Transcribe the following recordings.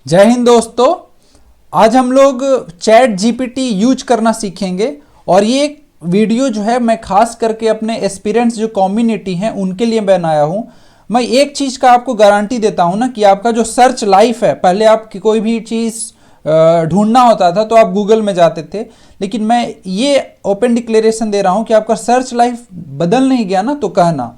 जय हिंद दोस्तों। आज हम लोग चैट जीपीटी यूज करना सीखेंगे और ये वीडियो जो है मैं खास करके अपने एस्पिरेंट्स जो कम्युनिटी हैं उनके लिए बनाया हूँ। मैं एक चीज़ का आपको गारंटी देता हूँ ना कि आपका जो सर्च लाइफ है, पहले आपकी कोई भी चीज़ ढूंढना होता था तो आप गूगल में जाते थे, लेकिन मैं ये ओपन डिक्लेरेशन दे रहा हूँ कि आपका सर्च लाइफ बदल नहीं गया ना तो कहना।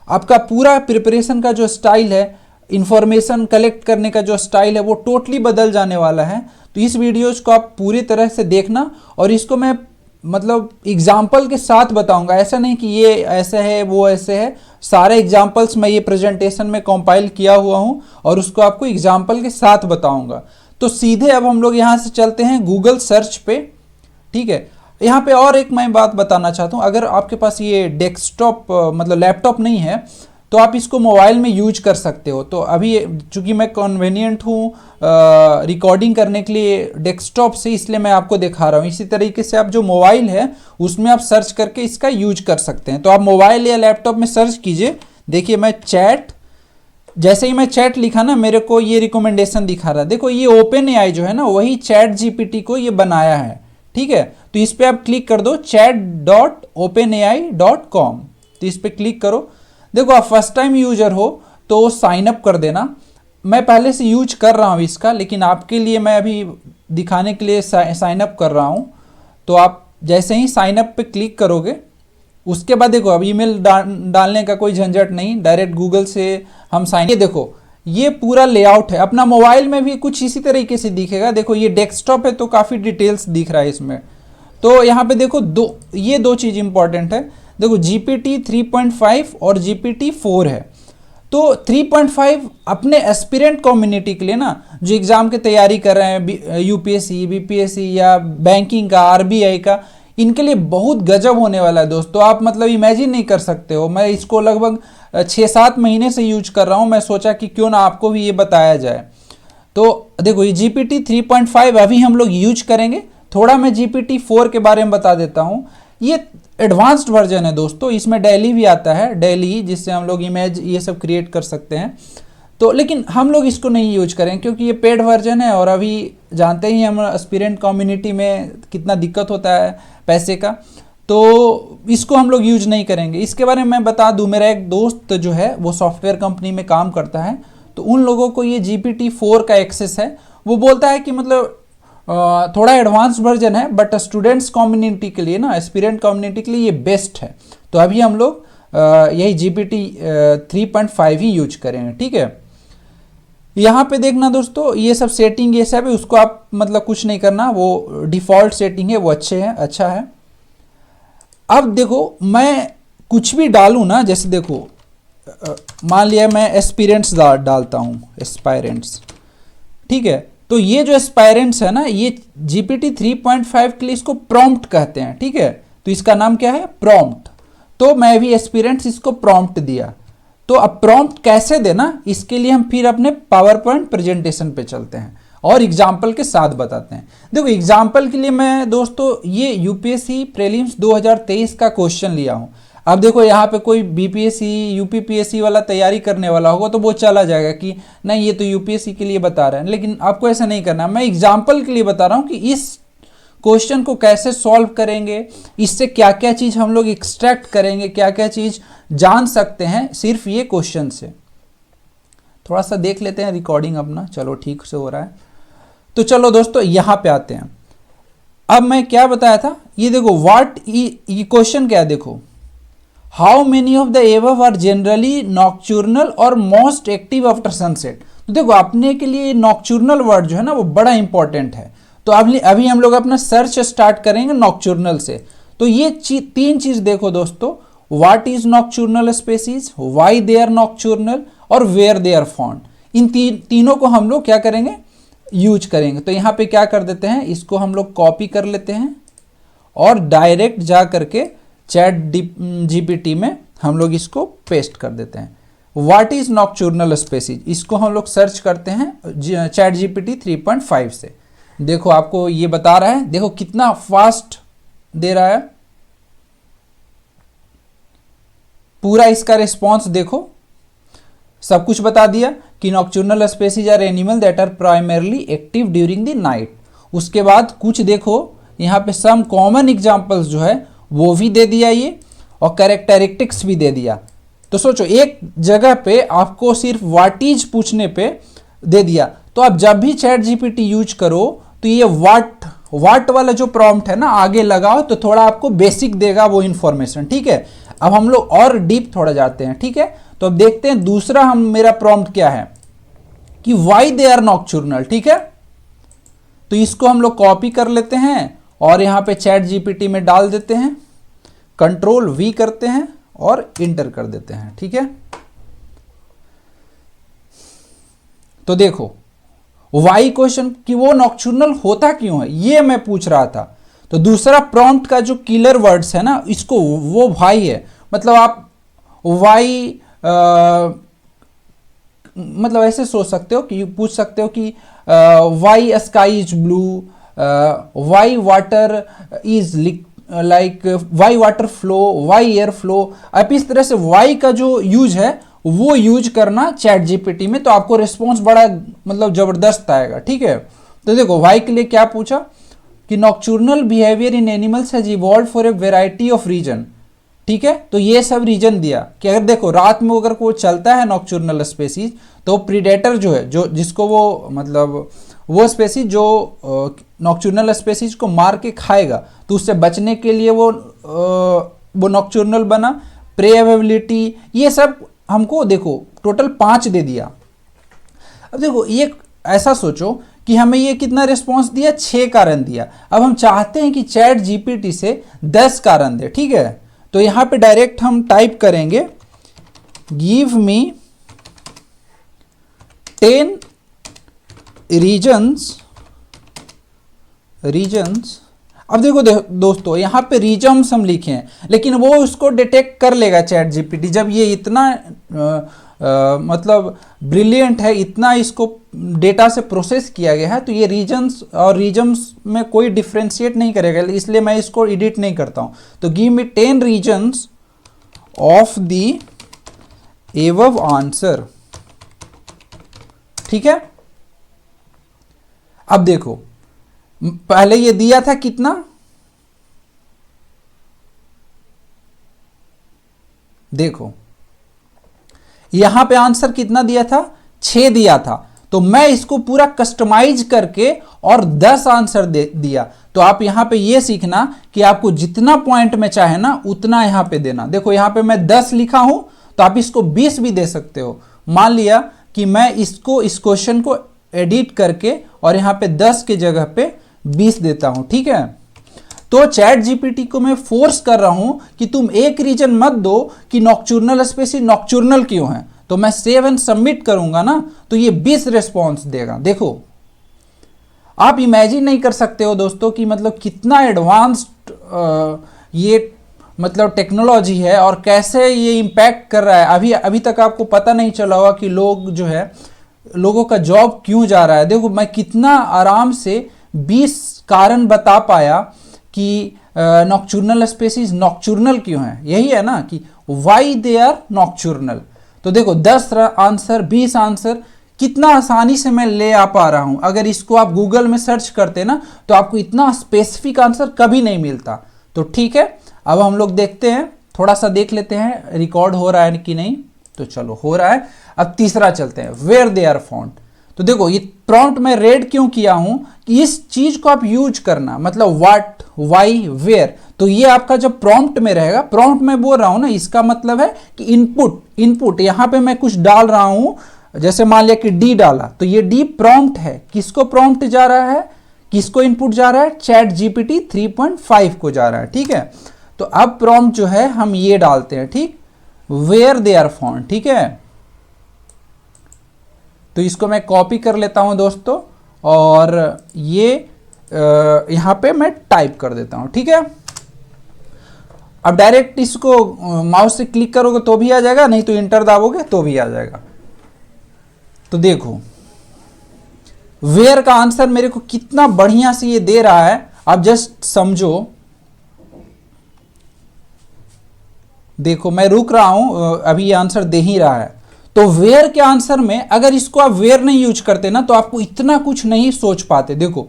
आपका पूरा प्रिपरेशन का जो स्टाइल है, इंफॉर्मेशन कलेक्ट करने का जो स्टाइल है वो टोटली बदल जाने वाला है। तो इस वीडियोज़ को आप पूरी तरह से देखना और इसको मैं मतलब एग्जाम्पल के साथ बताऊंगा। ऐसा नहीं कि ये ऐसा है वो ऐसे है, सारे एग्जाम्पल्स मैं ये प्रेजेंटेशन में कंपाइल किया हुआ हूँ और उसको आपको एग्जाम्पल के साथ बताऊंगा। तो सीधे अब हम लोग यहाँ से चलते हैं गूगल सर्च पे। ठीक है, यहाँ पे और एक मैं बात बताना चाहता हूँ, अगर आपके पास ये डेस्कटॉप मतलब लैपटॉप नहीं है तो आप इसको मोबाइल में यूज कर सकते हो। तो अभी चूंकि मैं कन्वीनियंट हूँ रिकॉर्डिंग करने के लिए डेस्कटॉप से, इसलिए मैं आपको दिखा रहा हूँ। इसी तरीके से आप जो मोबाइल है उसमें आप सर्च करके इसका यूज कर सकते हैं। तो आप मोबाइल या लैपटॉप में सर्च कीजिए। देखिए मैं चैट, जैसे ही मैं चैट लिखा ना मेरे को ये रिकमेंडेशन दिखा रहा है। देखो ये ओपन एआई जो है ना वही चैट जीपीटी को ये बनाया है। ठीक है, तो इस पर आप क्लिक कर दो chat.openai.com। तो इस पर क्लिक करो। देखो आप फर्स्ट टाइम यूजर हो तो साइन अप कर देना। मैं पहले से यूज कर रहा हूँ इसका, लेकिन आपके लिए मैं अभी दिखाने के लिए साइन अप कर रहा हूँ। तो आप जैसे ही साइन अप पे क्लिक करोगे उसके बाद देखो अब ईमेल डालने का कोई झंझट नहीं, डायरेक्ट गूगल से हम साइन। ये देखो ये पूरा लेआउट है। अपना मोबाइल में भी कुछ इसी तरीके से दिखेगा। देखो ये डेस्कटॉप है तो काफ़ी डिटेल्स दिख रहा है इसमें। तो यहाँ पे देखो ये दो चीज़ इंपॉर्टेंट है। देखो GPT 3.5 और GPT 4 है। तो 3.5 अपने एस्पिरेंट कम्युनिटी के लिए ना, जो एग्ज़ाम की तैयारी कर रहे हैं यूपीएससी बीपीएससी या बैंकिंग का आरबीआई का, इनके लिए बहुत गजब होने वाला है दोस्तों। आप मतलब इमेजिन नहीं कर सकते हो। मैं इसको लगभग 6-7 महीने से यूज कर रहा हूँ। मैं सोचा कि क्यों ना आपको भी ये बताया जाए। तो देखो ये GPT 3.5 अभी हम लोग यूज करेंगे। थोड़ा मैं GPT 4 के बारे में बता देता हूँ। ये एडवांस्ड वर्जन है दोस्तों, इसमें डेली भी आता है, डेली जिससे हम लोग इमेज ये सब क्रिएट कर सकते हैं। तो लेकिन हम लोग इसको नहीं यूज करेंगे क्योंकि ये पेड वर्जन है और अभी जानते ही हम एस्पिरेंट कम्युनिटी में कितना दिक्कत होता है पैसे का, तो इसको हम लोग यूज नहीं करेंगे। इसके बारे में मैं बता दूं, मेरा एक दोस्त जो है वो सॉफ्टवेयर कंपनी में काम करता है, तो उन लोगों को ये GPT 4 का एक्सेस है। वो बोलता है कि मतलब थोड़ा एडवांस वर्जन है बट स्टूडेंट्स कम्युनिटी के लिए ना, एस्पिरेंट कम्युनिटी के लिए ये बेस्ट है। तो अभी हम लोग यही GPT 3.5 ही यूज करेंगे। ठीक है, यहाँ पे देखना दोस्तों ये सब सेटिंग ये सब है, उसको आप मतलब कुछ नहीं करना, वो डिफ़ॉल्ट सेटिंग है, वो अच्छे हैं, अच्छा है। अब देखो मैं कुछ भी डालूँ ना, जैसे देखो मान लिया मैं एस्पिरेंट्स डालता हूँ, एस्पायरेंट्स। ठीक है, तो ये जो एस्पायरेंट्स है ना, ये GPT 3.5 के लिए इसको प्रॉम्प्ट कहते हैं। ठीक है, तो इसका नाम क्या है, प्रॉम्प्ट। तो मैं भी एस्पिरेंट्स इसको प्रॉम्प्ट दिया। तो अब प्रॉम्प्ट कैसे देना, इसके लिए हम फिर अपने पावर पॉइंट प्रेजेंटेशन पे चलते हैं और एग्जाम्पल के साथ बताते हैं। देखो एग्जाम्पल के लिए मैं दोस्तों ये यूपीएससी प्रीलिम्स 2023 का क्वेश्चन लिया हूँ। अब देखो यहाँ पे कोई बीपीएससी यूपीपीएससी वाला तैयारी करने वाला होगा तो वो चला जाएगा कि नहीं ये तो यूपीएससी के लिए बता रहे हैं, लेकिन आपको ऐसा नहीं करना। मैं एग्जाम्पल के लिए बता रहा हूँ कि इस क्वेश्चन को कैसे सॉल्व करेंगे, इससे क्या क्या चीज़ हम लोग एक्सट्रैक्ट करेंगे, क्या क्या चीज़ जान सकते हैं सिर्फ ये क्वेश्चन से। थोड़ा सा देख लेते हैं रिकॉर्डिंग अपना, चलो ठीक से हो रहा है। तो चलो दोस्तों यहाँ पे आते हैं। अब मैं क्या बताया था, ये देखो ये क्वेश्चन क्या है, देखो how many of the above are generally nocturnal और मोस्ट एक्टिव आफ्टर सनसेट। तो देखो अपने के लिए नॉक्चूर्नल वर्ड जो है ना वो बड़ा इंपॉर्टेंट है। तो अभी हम लोग अपना सर्च स्टार्ट करेंगे नॉक्चूर्नल से। तो ये तीन चीज देखो दोस्तों, what is nocturnal species, why they are nocturnal और वेयर दे आर फाउंड। इन तीनों को हम लोग क्या करेंगे, यूज करेंगे। तो यहाँ पे क्या कर देते हैं, इसको हम लोग कॉपी कर लेते हैं और डायरेक्ट जा करके चैट जीपीटी में हम लोग इसको पेस्ट कर देते हैं। व्हाट इज नॉक्चूर्नल स्पेसीज, इसको हम लोग सर्च करते हैं चैट जीपीटी 3.5 से। देखो आपको ये बता रहा है, देखो कितना फास्ट दे रहा है, पूरा इसका रिस्पॉन्स देखो, सब कुछ बता दिया कि nocturnal species are animal that are primarily active during the night. उसके बाद कुछ देखो यहाँ पे सम कॉमन एग्जांपल्स जो है वो भी दे दिया ये, और कैरेक्टरिस्टिक्स भी दे दिया। तो सोचो एक जगह पे आपको सिर्फ व्हाट इज पूछने पे दे दिया, तो आप जब भी चैट जीपीटी यूज करो तो ये व्हाट वाला जो प्रॉम्प्ट है ना आगे लगाओ, तो थोड़ा आपको बेसिक देगा वो इंफॉर्मेशन, ठीक है। अब हम लोग और डीप थोड़ा जाते हैं, ठीक है। तो अब देखते हैं दूसरा हम मेरा प्रॉम्प्ट क्या है कि वाई दे आर नॉक्चुरनल, ठीक है। तो इसको हम लोग कॉपी कर लेते हैं और यहां पे चैट जीपीटी में डाल देते हैं, कंट्रोल वी करते हैं और इंटर कर देते हैं, ठीक है। तो देखो वाई क्वेश्चन कि वो नॉक्चुरनल होता क्यों है ये मैं पूछ रहा था। तो दूसरा प्रॉम्प्ट का जो किलर वर्ड्स है ना इसको वो वाई है, मतलब आप वाई मतलब ऐसे सोच सकते हो कि पूछ सकते हो कि why sky is blue, why water is like why water flow, why air flow. आप इस तरह से वाई का जो यूज है वो यूज करना चैट जीपीटी में, तो आपको रिस्पॉन्स बड़ा मतलब जबरदस्त आएगा, ठीक है। तो देखो वाई के लिए क्या पूछा कि nocturnal behaviour in animals has evolve for a variety of reason, ठीक है। तो ये सब रीजन दिया कि अगर देखो रात में अगर कोई चलता है नॉक्चुरनल स्पेसीज तो प्रीडेटर जो है जो जिसको वो मतलब वो स्पेसीज जो नॉक्चुरनल स्पेसीज को मार के खाएगा, तो उससे बचने के लिए वो नॉक्चुरनल बना। प्रे अवेबिलिटी ये सब हमको देखो टोटल 5 दे दिया। अब देखो ये ऐसा सोचो कि हमें ये कितना रिस्पॉन्स दिया, 6 कारण दिया। अब हम चाहते हैं कि चैट जीपीटी से 10 कारण दे, ठीक है। तो यहां पे डायरेक्ट हम टाइप करेंगे गिव मी 10 रीजन्स। अब देखो दोस्तों यहाँ पे रीजन्स हम लिखे हैं, लेकिन वो उसको डिटेक्ट कर लेगा चैट जीपीटी। जब ये इतना मतलब ब्रिलियंट है, इतना इसको डेटा से प्रोसेस किया गया है, तो ये रीजन्स और रीजन्स में कोई डिफ्रेंशिएट नहीं करेगा, इसलिए मैं इसको एडिट नहीं करता हूँ। तो give me 10 reasons of the above answer, ठीक है। अब देखो पहले ये दिया था कितना, देखो यहां पे आंसर कितना दिया था, 6 दिया था। तो मैं इसको पूरा कस्टमाइज करके और 10 आंसर दिया। तो आप यहां पे ये सीखना कि आपको जितना पॉइंट में चाहे ना उतना यहां पे देना। देखो यहां पे मैं 10 लिखा हूं, तो आप इसको 20 भी दे सकते हो। मान लिया कि मैं इसको इस क्वेश्चन को एडिट करके और यहां पे 10 के जगह पे 20 देता हूं, ठीक है। तो चैट जीपीटी को मैं फोर्स कर रहा हूं कि तुम एक रीजन मत दो कि नॉक्चुरनल स्पेसीज नॉक्चुरनल क्यों है। तो मैं सेव एंड सबमिट करूंगा ना तो ये 20 रिस्पॉन्स देगा। देखो आप इमेजिन नहीं कर सकते हो दोस्तों कि मतलब कितना एडवांस्ड ये मतलब टेक्नोलॉजी है और कैसे ये इम्पैक्ट कर रहा है। अभी तक आपको पता नहीं चला होगा कि लोग जो है लोगों का जॉब क्यों जा रहा है। देखो मैं कितना आराम से 20 कारण बता पाया कि नॉक्चुरनल स्पेसीज नॉक्चुरनल क्यों है। यही है ना कि वाई दे आर नॉक्चुरनल। तो देखो 10 आंसर 20 आंसर कितना आसानी से मैं ले आ पा रहा हूं। अगर इसको आप गूगल में सर्च करते ना तो आपको इतना स्पेसिफिक आंसर कभी नहीं मिलता। तो ठीक है, अब हम लोग देखते हैं, थोड़ा सा देख लेते हैं रिकॉर्ड हो रहा है कि नहीं। तो चलो हो रहा है। अब तीसरा चलते हैं, वेयर दे आर फाउंड। तो देखो ये प्रॉम्प्ट में रेड क्यों किया हूं कि इस चीज को आप यूज करना, मतलब व्हाट वाई वेयर। तो ये आपका जब प्रॉम्प्ट में रहेगा, प्रॉम्प्ट में बोल रहा हूं ना, इसका मतलब है कि इनपुट यहां पे मैं कुछ डाल रहा हूं। जैसे मान लिया कि डी डाला, तो ये डी प्रॉम्प्ट है। किसको प्रॉम्प्ट जा रहा है, किसको इनपुट जा रहा है, चैट जीपीटी 3.5 को जा रहा है, ठीक है। तो अब प्रॉम्प्ट जो है हम ये डालते हैं, ठीक, वेयर दे आर फाउंड, ठीक है। तो इसको मैं कॉपी कर लेता हूं दोस्तों और ये यहां पे मैं टाइप कर देता हूं, ठीक है। अब डायरेक्ट इसको माउस से क्लिक करोगे तो भी आ जाएगा, नहीं तो इंटर दाबोगे तो भी आ जाएगा। तो देखो वेयर का आंसर मेरे को कितना बढ़िया से ये दे रहा है, आप जस्ट समझो। देखो मैं रुक रहा हूं, अभी ये आंसर दे ही रहा है। तो वेयर के आंसर में अगर इसको आप वेयर नहीं यूज करते ना तो आपको इतना कुछ नहीं सोच पाते। देखो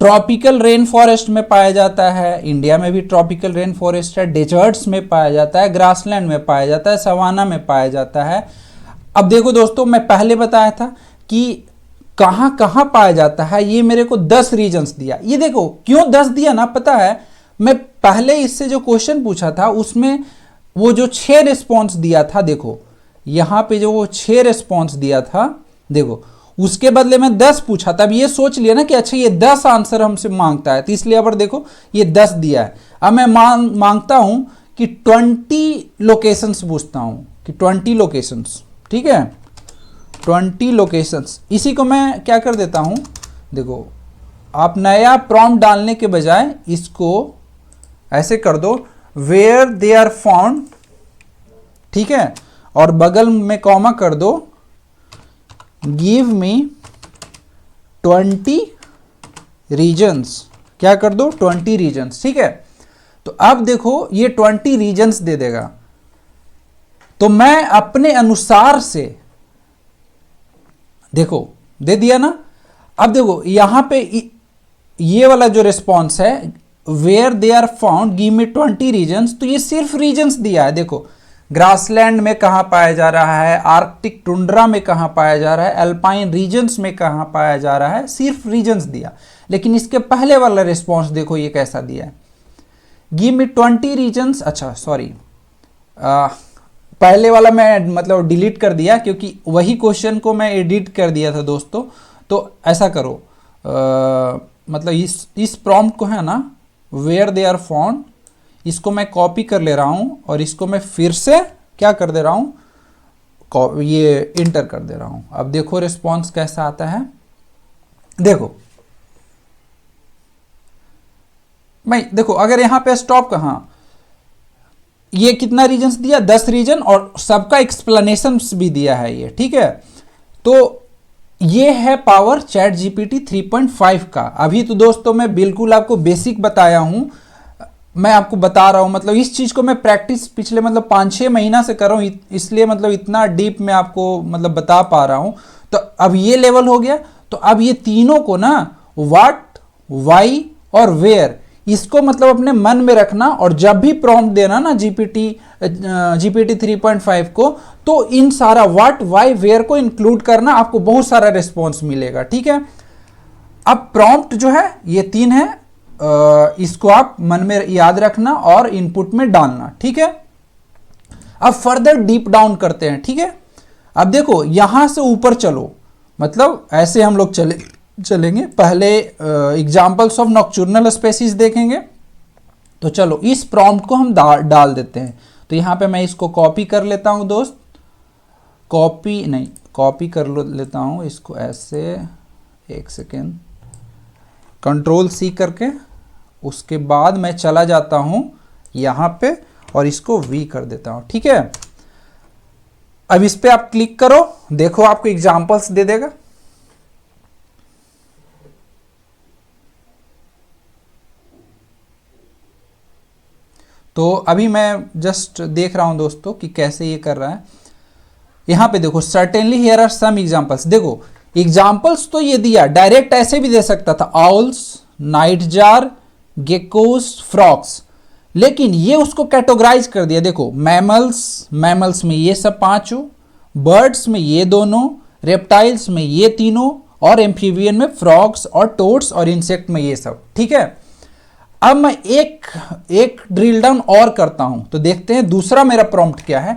ट्रॉपिकल रेन फॉरेस्ट में पाया जाता है, इंडिया में भी ट्रॉपिकल रेन फॉरेस्ट है, डेजर्ट्स में पाया जाता है, ग्रासलैंड में पाया जाता है, सवाना में पाया जाता है। अब देखो दोस्तों, मैं पहले बताया था कि कहाँ कहाँ पाया जाता है, ये मेरे को 10 रीजन्स दिया। ये देखो क्यों 10 दिया ना, पता है मैं पहले इससे जो क्वेश्चन पूछा था उसमें वो जो 6 रिस्पॉन्स दिया था, देखो यहाँ पे जो वो 6 रिस्पॉन्स दिया था, देखो उसके बदले में 10 पूछा। तब ये सोच लिया ना कि अच्छा ये 10 आंसर हमसे मांगता है, तो इसलिए अब देखो ये 10 दिया है। अब मैं मांगता हूं कि 20 लोकेशंस पूछता हूं कि 20 लोकेशंस, ठीक है 20 लोकेशंस। इसी को मैं क्या कर देता हूं, देखो आप नया प्रॉम्प्ट डालने के बजाय इसको ऐसे कर दो, वेयर दे आर फाउंड, ठीक है, और बगल में कॉमा कर दो, गिव मी 20 रीजन्स। क्या कर दो, 20 रीजन्स, ठीक है। तो अब देखो ये 20 रीजन्स दे देगा, तो मैं अपने अनुसार से, देखो दे दिया ना। अब देखो यहां पे ये वाला जो रिस्पॉन्स है, where they are found give me 20 reasons, तो ये सिर्फ रीजन्स दिया है। देखो ग्रासलैंड में कहां पाया जा रहा है, आर्कटिक टुंड्रा में कहां पाया जा रहा है, अल्पाइन रीजन्स में कहां पाया जा रहा है, सिर्फ रीजन्स दिया। लेकिन इसके पहले वाला रिस्पॉन्स देखो ये कैसा दिया है, गिव मी 20 रीजन्स। अच्छा सॉरी, पहले वाला मैं मतलब डिलीट कर दिया क्योंकि वही क्वेश्चन को मैं एडिट कर दिया था दोस्तों। तो ऐसा करो, मतलब इस प्रॉम्प्ट को है ना, वेयर दे आर फाउंड, इसको मैं कॉपी कर ले रहा हूं और इसको मैं फिर से क्या कर दे रहा हूं, ये इंटर कर दे रहा हूं। अब देखो रिस्पॉन्स कैसा आता है, देखो मैं देखो अगर यहां पे स्टॉप कहां, ये कितना रीजन्स दिया, 10 रीजन, और सबका एक्सप्लेनेशन भी दिया है ये, ठीक है। तो ये है पावर चैट जीपीटी 3.5 का। अभी तो दोस्तों मैं बिल्कुल आपको बेसिक बताया हूं, मैं आपको बता रहा हूं, मतलब इस चीज को मैं प्रैक्टिस पिछले मतलब 5-6 महीना से कर रहा हूं, इसलिए मतलब इतना डीप मैं आपको मतलब बता पा रहा हूं। तो अब ये लेवल हो गया, तो अब ये तीनों को ना, व्हाट, व्हाई और वेयर, इसको मतलब अपने मन में रखना, और जब भी प्रॉम्प्ट देना ना जीपीटी 3.5 को, तो इन सारा व्हाट, व्हाई, वेयर को इंक्लूड करना, आपको बहुत सारा रिस्पॉन्स मिलेगा, ठीक है। अब प्रॉम्प्ट जो है ये 3 है, इसको आप मन में याद रखना और इनपुट में डालना, ठीक है। अब फर्दर डीप डाउन करते हैं, ठीक है। अब देखो यहां से ऊपर चलो, मतलब ऐसे हम लोग चलेंगे। पहले एग्जांपल्स ऑफ नॉकचुर्नल स्पेसीज देखेंगे, तो चलो इस प्रॉम्प्ट को हम डाल देते हैं। तो यहां पे मैं इसको कॉपी कर लेता हूं दोस्त, कॉपी कर लेता हूं इसको ऐसे, एक सेकेंड, कंट्रोल सी करके, उसके बाद मैं चला जाता हूं यहां पे और इसको वी कर देता हूं, ठीक है। अब इस पे आप क्लिक करो, देखो आपको एग्जांपल्स दे देगा। तो अभी मैं जस्ट देख रहा हूं दोस्तों कि कैसे ये कर रहा है। यहां पे देखो, certainly here are some examples. देखो एग्जांपल्स तो ये दिया, डायरेक्ट ऐसे भी दे सकता था, owls, nightjars, geckos, frogs, लेकिन ये उसको कैटेगराइज कर दिया। देखो मैमल्स में ये सब 5, बर्ड्स में ये दोनों, रेप्टाइल्स में ये तीनों, और एम्फीबियन में फ्रॉग्स और टोड्स, और इंसेक्ट में ये सब, ठीक है। अब मैं एक ड्रिल डाउन और करता हूं, तो देखते हैं दूसरा मेरा प्रॉम्प्ट क्या है।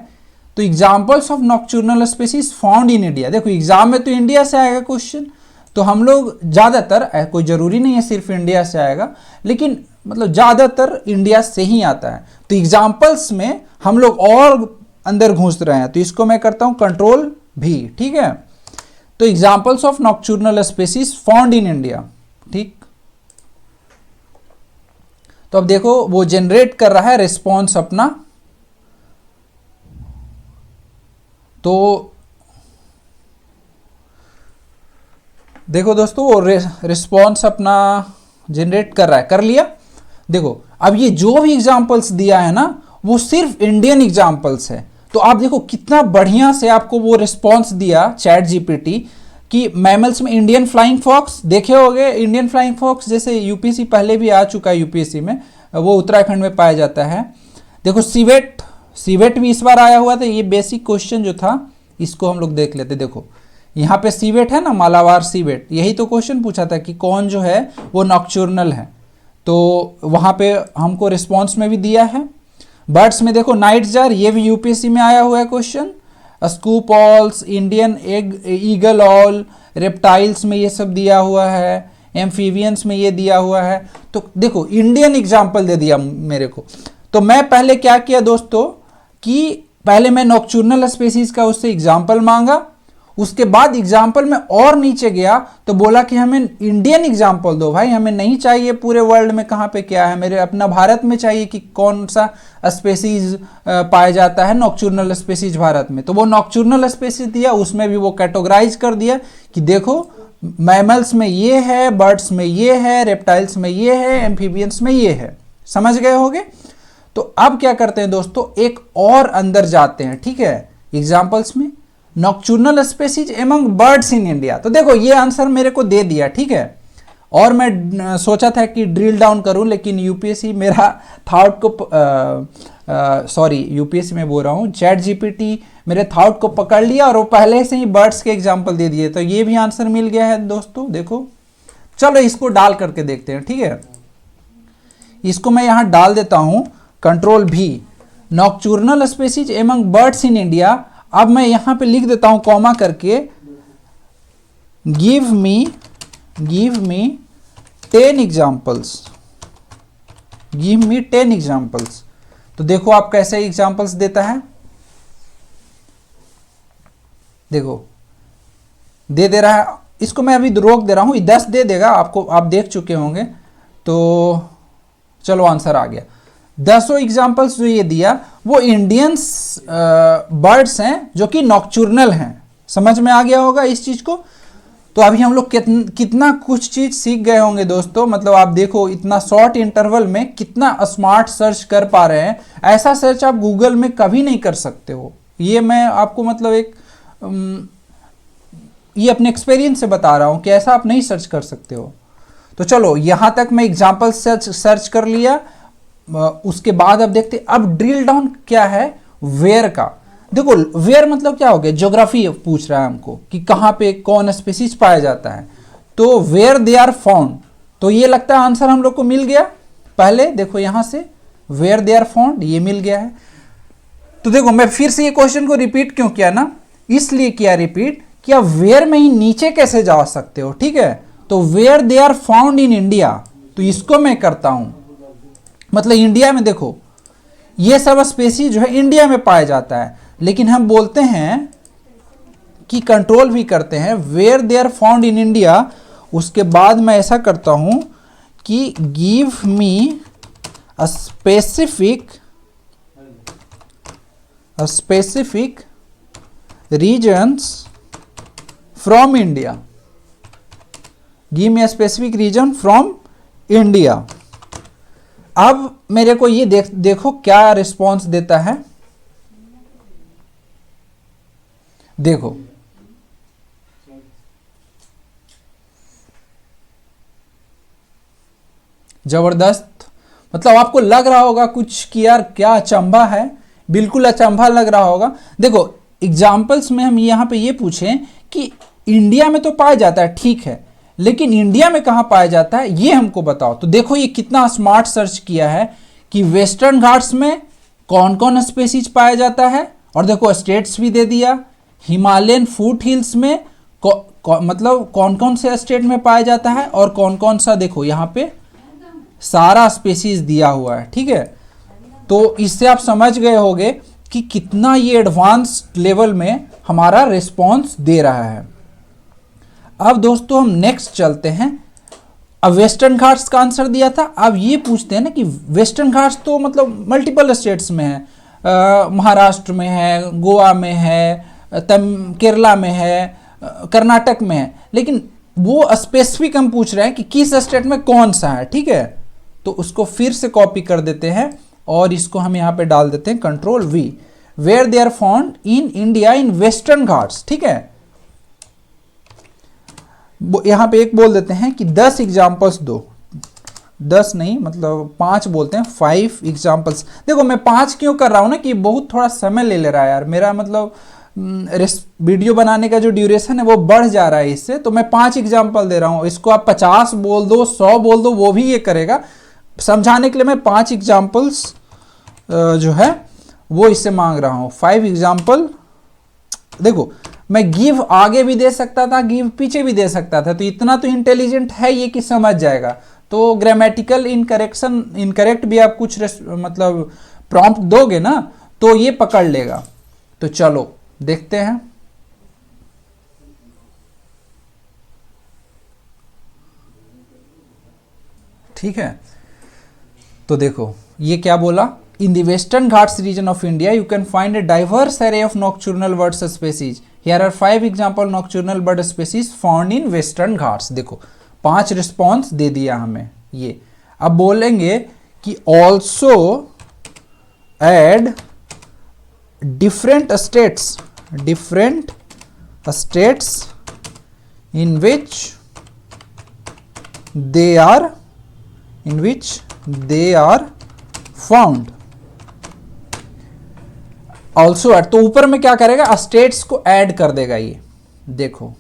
तो examples of nocturnal species found in India. देखो एग्जाम में तो इंडिया से आएगा क्वेश्चन, तो हम लोग ज़्यादातर, कोई ज़रूरी नहीं है सिर्फ इंडिया से आएगा, लेकिन मतलब ज़्यादातर इंडिया से ही आता है। तो एग्जाम्पल्स में हम लोग और अंदर घुस रहे हैं, तो इसको मैं करता हूँ कंट्रोल भी, ठीक है। तो examples of nocturnal species found in India, ठीक। तो अब देखो वो जनरेट कर रहा है रिस्पॉन्स अपना। तो देखो दोस्तों वो रिस्पॉन्स अपना जनरेट कर रहा है, कर लिया। देखो अब ये जो भी एग्जांपल्स दिया है ना, वो सिर्फ इंडियन एग्जांपल्स है। तो आप देखो कितना बढ़िया से आपको वो रिस्पॉन्स दिया चैट जीपीटी कि मैमल्स में इंडियन फ्लाइंग फॉक्स देखे होंगे। इंडियन फ्लाइंग फॉक्स जैसे यूपीएससी पहले भी आ चुका है, यूपीएससी में वो उत्तराखंड में पाया जाता है। देखो सीवेट, सीवेट भी इस बार आया हुआ था। ये बेसिक क्वेश्चन जो था इसको हम लोग देख लेते। देखो यहाँ पे सीवेट है ना, मालाबार सीवेट, यही तो क्वेश्चन पूछा था कि कौन जो है वो नॉक्चुर्नल है, तो वहाँ पे हमको रिस्पॉन्स में भी दिया है। बर्ड्स में देखो नाइट जार, ये भी यूपीएससी में आया हुआ है question. Scops owls, Indian eagle owl, reptiles में ये सब दिया हुआ है, एम्फीबियंस में ये दिया हुआ है। तो देखो इंडियन एग्जाम्पल दे दिया मेरे को। तो मैं पहले क्या किया दोस्तों कि पहले मैं नॉक्चुर्नल स्पेसीज का उससे एग्जाम्पल मांगा, उसके बाद एग्जाम्पल में और नीचे गया तो बोला कि हमें इंडियन एग्जाम्पल दो भाई, हमें नहीं चाहिए पूरे वर्ल्ड में कहाँ पे क्या है, मेरे अपना भारत में चाहिए कि कौन सा स्पेसीज पाया जाता है नॉक्चुर्नल स्पेसीज भारत में। तो वो नॉक्चुर्नल स्पेसीज दिया, उसमें भी वो कैटेगराइज कर दिया कि देखो मैमल्स में ये है, बर्ड्स में ये है, रेप्टाइल्स में ये है, एम्फीबियंस में ये है। समझ गए होगे। तो अब क्या करते हैं दोस्तों, एक और अंदर जाते हैं, ठीक है, एग्जाम्पल्स में। Nocturnal species among birds in India, तो देखो ये आंसर मेरे को दे दिया, ठीक है। और मैं सोचा था कि ड्रिल डाउन करूं, लेकिन यूपीएससी मेरा थॉट को सॉरी यूपीएससी में बोल रहा हूं, चैट जीपीटी मेरे थॉट को पकड़ लिया और वो पहले से ही बर्ड्स के एग्जाम्पल दे दिए। तो ये भी आंसर मिल गया है दोस्तों। देखो चलो इसको डाल करके देखते हैं, ठीक है। इसको मैं यहां डाल देता हूं, कंट्रोल भी, nocturnal species among birds in India. अब मैं यहां पे लिख देता हूं कॉमा करके, give me 10 examples, give me 10 examples. तो देखो आप कैसे एग्जाम्पल्स देता है, देखो दे रहा है। इसको मैं अभी रोक दे रहा हूं, 10 दे देगा आपको, आप देख चुके होंगे। तो चलो आंसर आ गया। 10 एग्जाम्पल्स जो ये दिया वो इंडियंस बर्ड्स हैं जो कि नॉक्चुर्नल हैं। समझ में आ गया होगा इस चीज को। तो अभी हम लोग कितना कुछ चीज सीख गए होंगे दोस्तों। मतलब आप देखो इतना शॉर्ट इंटरवल में कितना स्मार्ट सर्च कर पा रहे हैं। ऐसा सर्च आप गूगल में कभी नहीं कर सकते हो। ये मैं आपको मतलब एक ये अपने एक्सपीरियंस से बता रहा हूं कि ऐसा आप नहीं सर्च कर सकते हो। तो चलो यहां तक मैं एग्जाम्पल सर्च कर लिया। उसके बाद अब देखते, अब ड्रिल डाउन क्या है वेयर का। देखो वेयर मतलब क्या हो गया, ज्योग्राफी पूछ रहा है हमको कि कहां पे कौन स्पीसीज पाया जाता है। तो वेयर दे आर फाउंड, तो ये लगता है आंसर हम लोग को मिल गया। पहले देखो यहां से वेयर दे आर फाउंड ये मिल गया है। तो देखो मैं फिर से ये क्वेश्चन को रिपीट क्यों किया ना, इसलिए किया रिपीट कि आप वेयर में ही नीचे कैसे जा सकते हो, ठीक है। तो where they are found in India, तो इसको मैं करता हूं, मतलब इंडिया में देखो ये सब स्पेसीज जो है इंडिया में पाया जाता है, लेकिन हम बोलते हैं कि कंट्रोल भी करते हैं where they are found in India. उसके बाद मैं ऐसा करता हूं कि give me a specific reasons from India, give me a specific reason from India. अब मेरे को ये देखो क्या रिस्पॉन्स देता है। देखो जबरदस्त, मतलब आपको लग रहा होगा कुछ कि यार क्या अचंभा है, बिल्कुल अचंभा लग रहा होगा। देखो एग्जाम्पल्स में हम यहां पे ये पूछें कि इंडिया में तो पाया जाता है, ठीक है, लेकिन इंडिया में कहां पाया जाता है ये हमको बताओ। तो देखो ये कितना स्मार्ट सर्च किया है कि वेस्टर्न घाट्स में कौन कौन स्पेसीज पाया जाता है, और देखो स्टेट्स भी दे दिया। हिमालयन फूट हिल्स में मतलब कौन कौन से स्टेट में पाया जाता है और कौन कौन सा, देखो यहाँ पे सारा स्पेसीज दिया हुआ है, ठीक है। तो इससे आप समझ गए होंगे कि कितना ये एडवांस लेवल में हमारा रिस्पॉन्स दे रहा है। अब दोस्तों हम नेक्स्ट चलते हैं। अब वेस्टर्न घाट्स का आंसर दिया था, अब ये पूछते हैं ना कि वेस्टर्न घाट्स तो मतलब मल्टीपल स्टेट्स में है, महाराष्ट्र में है, गोवा में है, केरला में है, कर्नाटक में है, लेकिन वो स्पेसिफिक हम पूछ रहे हैं कि किस स्टेट में कौन सा है, ठीक है। तो उसको फिर से कॉपी कर देते हैं और इसको हम यहाँ पे डाल देते हैं control v. Where they are found in India in western Ghats. ठीक है, यहां पे एक बोल देते हैं कि 10 एग्जाम्पल्स दो, 10 नहीं मतलब 5 बोलते हैं, 5 एग्जाम्पल्स। देखो मैं 5 क्यों कर रहा हूं ना कि बहुत थोड़ा समय ले रहा है यार मेरा, मतलब वीडियो बनाने का जो ड्यूरेशन है वो बढ़ जा रहा है इससे, तो मैं 5 एग्जाम्पल दे रहा हूं। इसको आप 50 बोल दो, 100 बोल दो, वो भी ये करेगा। समझाने के लिए मैं 5 एग्जाम्पल्स जो है वो इससे मांग रहा हूं, 5 एग्जाम्पल। देखो मैं गिव आगे भी दे सकता था, गिव पीछे भी दे सकता था, तो इतना तो इंटेलिजेंट है ये कि समझ जाएगा। तो ग्रामेटिकल इनकरेक्ट भी आप कुछ मतलब प्रॉम्प्ट दोगे ना तो ये पकड़ लेगा। तो चलो देखते हैं। ठीक है, तो देखो ये क्या बोला, in the Western Ghats region of India you can find a diverse array of nocturnal birds species, here are 5 example nocturnal bird species found in western Ghats. देखो 5 रिस्पॉन्स दे दिया हमें ये। अब बोलेंगे कि also add different states in which they are found also add, तो ऊपर में क्या करेगा, स्टेट्स को ऐड कर देगा ये। देखो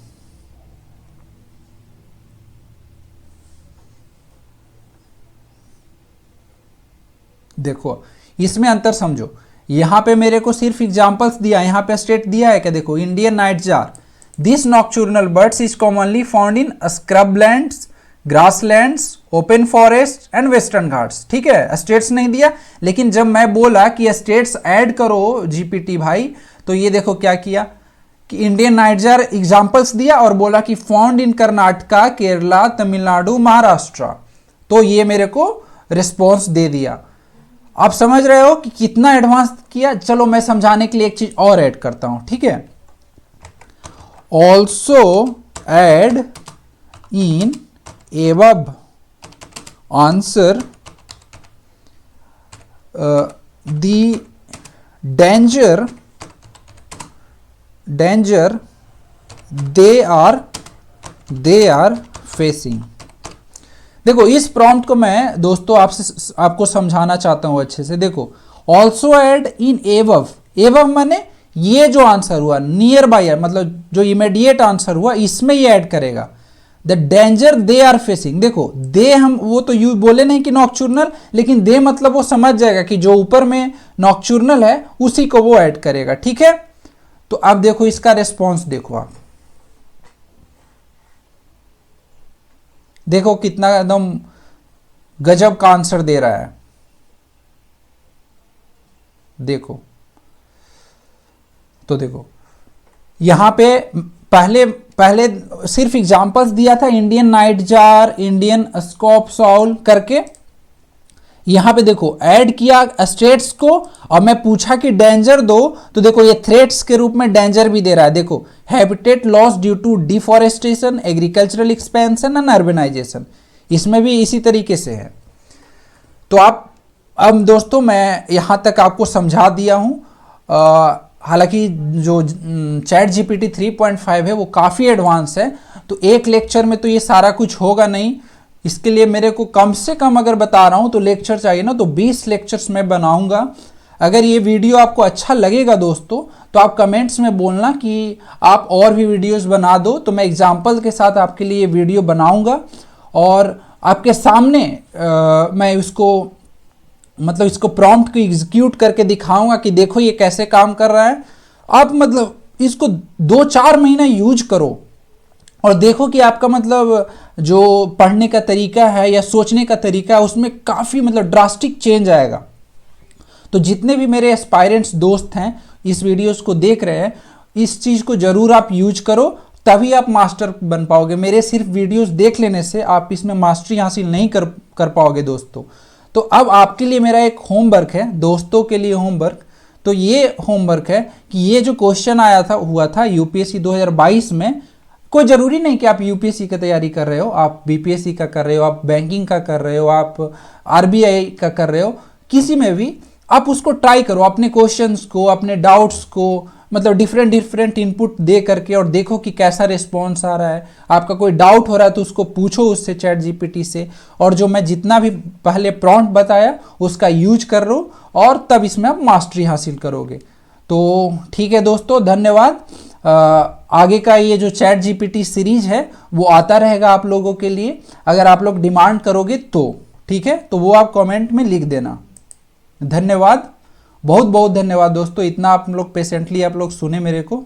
देखो इसमें अंतर समझो, यहां पे मेरे को सिर्फ एग्जांपल्स दिया, यहां पे स्टेट दिया है क्या, देखो Indian nightjar, this nocturnal birds is commonly found in scrublands, grasslands, open forest and Western Ghats. ठीक है, स्टेट्स नहीं दिया, लेकिन जब मैं बोला कि स्टेट्स ऐड करो जीपीटी भाई, तो ये देखो क्या किया कि इंडियन नाइटजार एग्जांपल्स दिया और बोला कि फाउंड इन कर्नाटका, केरला, तमिलनाडु, महाराष्ट्र। तो ये मेरे को रिस्पॉन्स दे दिया। आप समझ रहे हो कि कितना एडवांस किया। चलो मैं समझाने के लिए एक चीज और ऐड करता हूं। ठीक है, also add in above answer the danger they are facing. देखो इस प्रॉम्प्ट को मैं दोस्तों आपको समझाना चाहता हूं अच्छे से। देखो also add in above, above माने ये जो आंसर हुआ नियर बाय, मतलब जो इमीडिएट आंसर हुआ इसमें ये ऐड करेगा the danger they are facing. देखो दे हम वो तो यू बोले नहीं कि नॉक्चुरनल, लेकिन दे मतलब वो समझ जाएगा कि जो ऊपर में नॉक्चुरनल है उसी को वो ऐड करेगा। ठीक है, तो अब देखो इसका रिस्पॉन्स देखो आप, देखो कितना एकदम गजब का आंसर दे रहा है। देखो तो देखो यहां पे पहले सिर्फ एग्जांपल्स दिया था, Indian nightjar, Indian scope Saul करके। यहां पे देखो ऐड किया स्टेट्स को और मैं पूछा कि डेंजर दो, तो देखो ये थ्रेट्स के रूप में डेंजर भी दे रहा है। देखो habitat loss due to deforestation, agricultural expansion and urbanization, इसमें भी इसी तरीके से है। तो आप अब दोस्तों मैं यहां तक आपको समझा दिया हूं। हालांकि जो चैट जीपीटी 3.5 है वो काफ़ी एडवांस है, तो एक लेक्चर में तो ये सारा कुछ होगा नहीं। इसके लिए मेरे को कम से कम अगर बता रहा हूँ तो लेक्चर चाहिए ना, तो 20 लेक्चर्स मैं बनाऊंगा। अगर ये वीडियो आपको अच्छा लगेगा दोस्तों तो आप कमेंट्स में बोलना कि आप और भी वीडियोस बना दो, तो मैं एग्जाम्पल के साथ आपके लिए वीडियो बनाऊंगा और आपके सामने मैं उसको मतलब इसको प्रॉम्प्ट को एग्जीक्यूट करके दिखाऊंगा कि देखो ये कैसे काम कर रहा है। आप मतलब इसको 2-4 महीना यूज करो और देखो कि आपका मतलब जो पढ़ने का तरीका है या सोचने का तरीका है उसमें काफ़ी मतलब ड्रास्टिक चेंज आएगा। तो जितने भी मेरे एस्पायरेंट्स दोस्त हैं इस वीडियोस को देख रहे हैं, इस चीज़ को ज़रूर आप यूज करो, तभी आप मास्टर बन पाओगे। मेरे सिर्फ वीडियोस देख लेने से आप इसमें मास्टरी हासिल नहीं कर पाओगे दोस्तों। तो अब आपके लिए मेरा एक होमवर्क है, दोस्तों के लिए होमवर्क। तो ये होमवर्क है कि ये जो क्वेश्चन हुआ था यूपीएससी 2022 में, कोई ज़रूरी नहीं कि आप यूपीएससी की तैयारी कर रहे हो, आप बीपीएससी का कर रहे हो, आप बैंकिंग का कर रहे हो, आप आरबीआई का कर रहे हो, किसी में भी आप उसको ट्राई करो, अपने क्वेश्चंस को, अपने डाउट्स को, मतलब डिफरेंट डिफरेंट इनपुट दे करके, और देखो कि कैसा रिस्पॉन्स आ रहा है। आपका कोई डाउट हो रहा है तो उसको पूछो उससे, चैट जीपीटी से। और जो मैं जितना भी पहले प्रॉम्प्ट बताया उसका यूज कर लो, और तब इसमें आप मास्टरी हासिल करोगे। तो ठीक है दोस्तों, धन्यवाद। आगे का ये जो चैट जीपीटी सीरीज है वो आता रहेगा आप लोगों के लिए, अगर आप लोग डिमांड करोगे तो। ठीक है, तो वो आप कमेंट में लिख देना। धन्यवाद, बहुत बहुत धन्यवाद दोस्तों, इतना आप लोग पेशेंटली आप लोग सुने मेरे को।